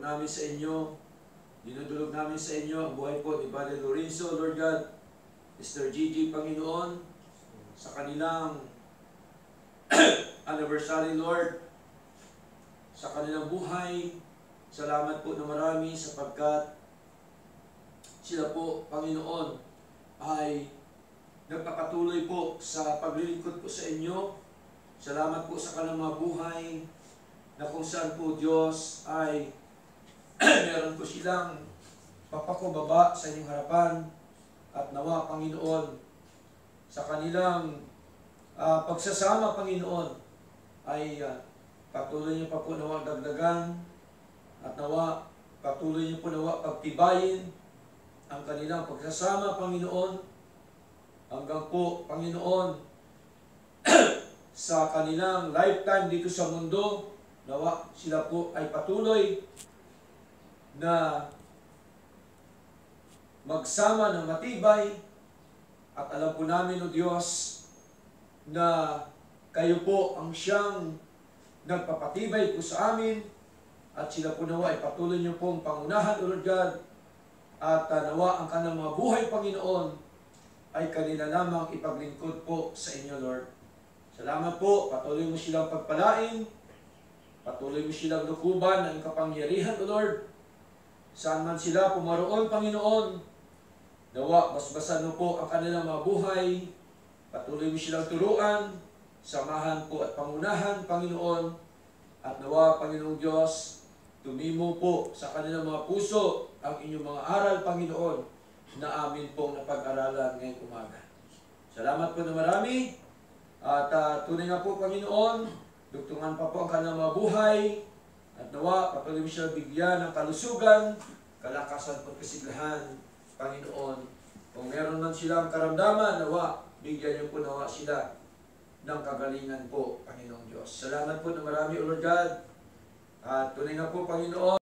po namin sa inyo. Dinudulog namin sa inyo ang buhay po ni Padre Lorenzo, Lord God, Mr. Gigi, Panginoon, sa kanilang anniversary, Lord, sa kanilang buhay. Salamat po na marami sapagkat sila po, Panginoon, ay nagpapatuloy po sa paglilingkod po sa inyo. Salamat po sa kanilang mga buhay na kung saan po Diyos ay meron po silang papakubaba sa inyong harapan at nawa, Panginoon, sa kanilang pagsasama, Panginoon, ay patuloy niyo pa po nawa dagdagan at nawa patuloy niyo po nawa pagtibayin ang kanilang pagsasama, Panginoon, hanggang po, Panginoon, sa kanilang lifetime dito sa mundo, nawa sila po ay patuloy na magsama ng matibay. At alam po namin, O Diyos, na kayo po ang siyang nagpapatibay po sa amin, at sila po nawa ay patuloy niyo pong pangunahan, O Lord God, at nawa ang kanilang mga buhay, Panginoon, ay kanila lamang ipaglingkod po sa inyo, Lord. Salamat po, patuloy mo silang pagpalain, patuloy mo silang lukuban ng kapangyarihan, O Lord. Saan man sila pumaroon, Panginoon, nawa basbasan mo po ang kanilang mga buhay, patuloy mo silang turuan, samahan po at pangunahan, Panginoon, at nawa, Panginoong Diyos, tumimo po sa kanilang mga puso ang inyong mga aral, Panginoon, na amin pong napag-aralan ngayong umaga. Salamat po na marami, at tunay nga po, Panginoon, dugtungan pa po ang kanilang mga buhay, at nawa, patuloy mo silang bigyan ng kalusugan, kalakasan at kasiglahan, Panginoon. Kung meron man silang karamdaman, nawa, bigyan niyo po nawa sila ng kagalingan po, Panginoong Diyos. Salamat po na marami, O Lord God. At tunay nga po, Panginoon,